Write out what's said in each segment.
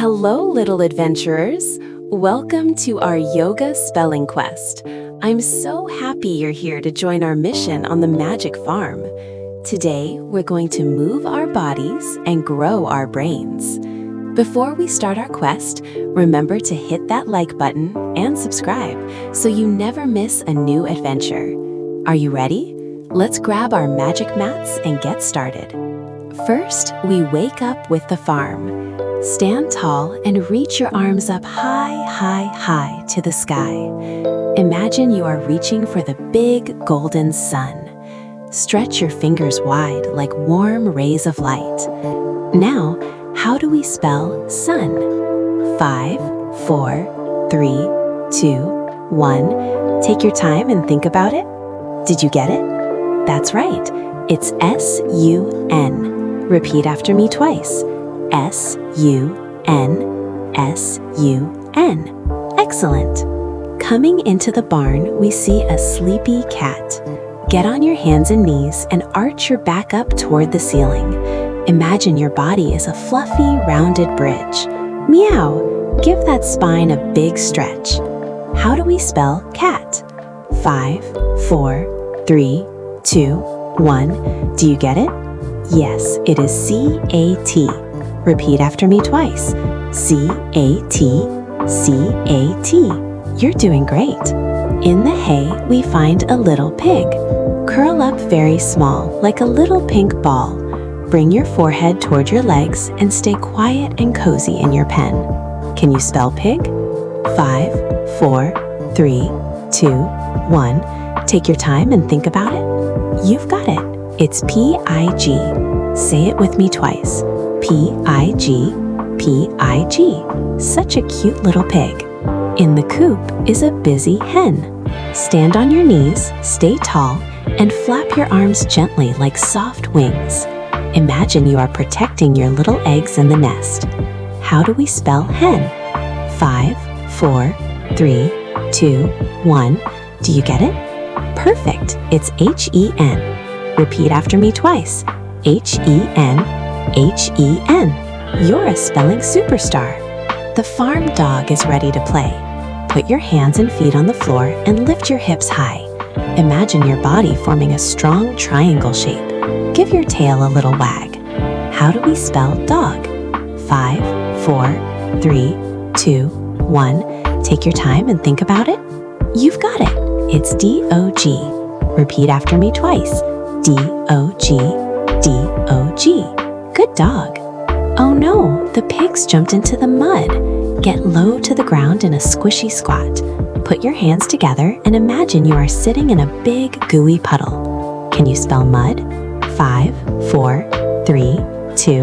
Hello, little adventurers. Welcome to our yoga spelling quest. I'm so happy you're here to join our mission on the magic farm. Today, we're going to move our bodies and grow our brains. Before we start our quest, remember to hit that like button and subscribe so you never miss a new adventure. Are you ready? Let's grab our magic mats and get started. First, we wake up with the farm. Stand tall and reach your arms up high, high, high to the sky. Imagine you are reaching for the big golden sun. Stretch your fingers wide like warm rays of light. Now, how do we spell sun? 5, 4, 3, 2, 1. Take your time and think about it. Did you get it? That's right. It's S-U-N. Repeat after me twice. S-U-N, S-U-N. Excellent. Coming into the barn, we see a sleepy cat. Get on your hands and knees and arch your back up toward the ceiling. Imagine your body is a fluffy, rounded bridge. Meow. Give that spine a big stretch. How do we spell cat? 5, 4, 3, 2, 1. Do you get it? Yes, it is C-A-T. Repeat after me twice. C-A-T, C-A-T. You're doing great. In the hay, we find a little pig. Curl up very small, like a little pink ball. Bring your forehead toward your legs and stay quiet and cozy in your pen. Can you spell pig? 5, 4, 3, 2, 1. Take your time and think about it. You've got it. It's P-I-G. Say it with me twice. P-I-G, P-I-G. Such a cute little pig. In the coop is a busy hen. Stand on your knees, stay tall, and flap your arms gently like soft wings. Imagine you are protecting your little eggs in the nest. How do we spell hen? 5, 4, 3, 2, 1. Do you get it? Perfect. It's H-E-N. Repeat after me twice. H-E-N, H-E-N. You're a spelling superstar. The farm dog is ready to play. Put your hands and feet on the floor and lift your hips high. Imagine your body forming a strong triangle shape. Give your tail a little wag. How do we spell dog? 5, 4, 3, 2, 1. Take your time and think about it. You've got it. It's D-O-G. Repeat after me twice. D-O-G, D-O-G. Good dog. Oh no, the pigs jumped into the mud. Get low to the ground in a squishy squat. Put your hands together and imagine you are sitting in a big gooey puddle. Can you spell mud? 5, 4, 3, 2,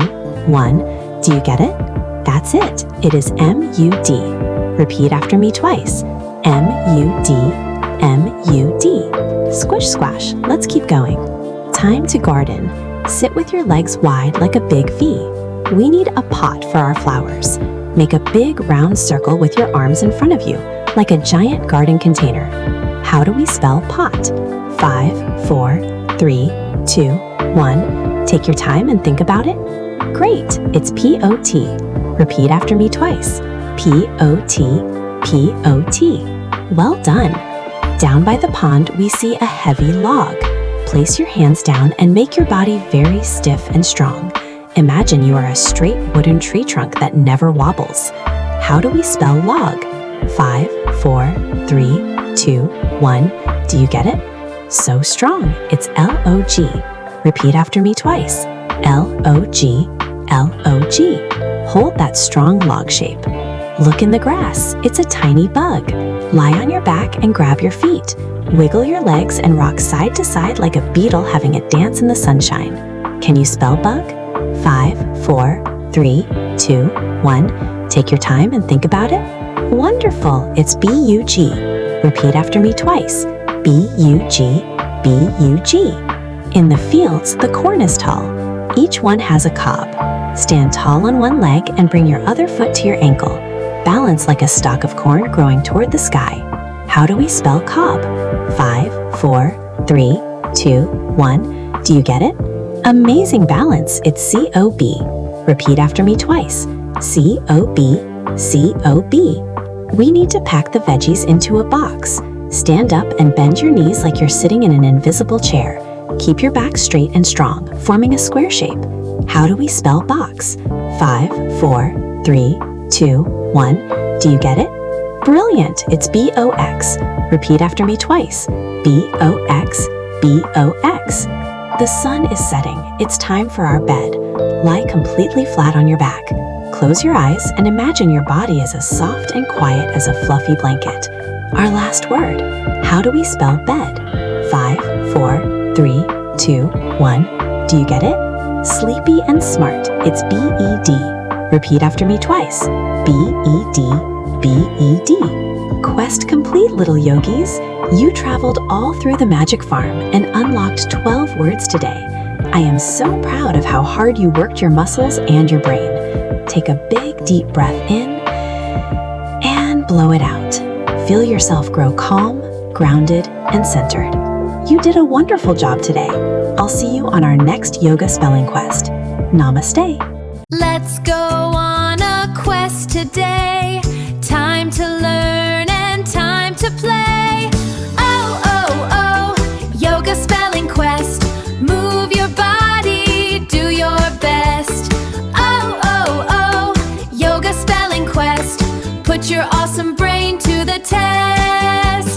1. Do you get it? That's it. It is M-U-D. Repeat after me twice. M-U-D, M-U-D. Squish squash. Let's keep going. Time to garden. Sit with your legs wide like a big V. We need a pot for our flowers. Make a big round circle with your arms in front of you, like a giant garden container. How do we spell pot? 5, 4, 3, 2, 1. Take your time and think about it. Great, it's P-O-T. Repeat after me twice. P-O-T, P-O-T. Well done. Down by the pond, we see a heavy log. Place your hands down and make your body very stiff and strong. Imagine you are a straight wooden tree trunk that never wobbles. How do we spell log? 5, 4, 3, 2, 1. Do you get it? So strong. It's L-O-G. Repeat after me twice. L-O-G, L-O-G. Hold that strong log shape. Look in the grass. It's a tiny bug. Lie on your back and grab your feet. Wiggle your legs and rock side to side like a beetle having a dance in the sunshine. Can you spell bug? 5, 4, 3, 2, 1. Take your time and think about it. Wonderful! It's B-U-G. Repeat after me twice. B-U-G, B-U-G. In the fields, the corn is tall. Each one has a cob. Stand tall on one leg and bring your other foot to your ankle. Balance like a stalk of corn growing toward the sky. How do we spell cob? 5, 4, 3, 2, 1. Do you get it? Amazing balance. It's C-O-B. Repeat after me twice. C-O-B, C-O-B. We need to pack the veggies into a box. Stand up and bend your knees like you're sitting in an invisible chair. Keep your back straight and strong, forming a square shape. How do we spell box? 5, 4, 3, 2, 1. Do you get it? Brilliant! It's B-O-X. Repeat after me twice. B-O-X, B-O-X. The sun is setting. It's time for our bed. Lie completely flat on your back. Close your eyes and imagine your body is as soft and quiet as a fluffy blanket. Our last word. How do we spell bed? 5, 4, 3, 2, 1. Do you get it? Sleepy and smart. It's B-E-D. Repeat after me twice. B-E-D, B-E-D. Quest complete, little yogis. You traveled all through the magic farm and unlocked 12 words today. I am so proud of how hard you worked your muscles and your brain. Take a big, deep breath in and blow it out. Feel yourself grow calm, grounded, and centered. You did a wonderful job today. I'll see you on our next yoga spelling quest. Namaste. Let's go on a quest today. Time to learn and time to play. Oh, oh, oh, yoga spelling quest. Move your body, do your best. Oh, oh, oh, yoga spelling quest. Put your awesome brain to the test.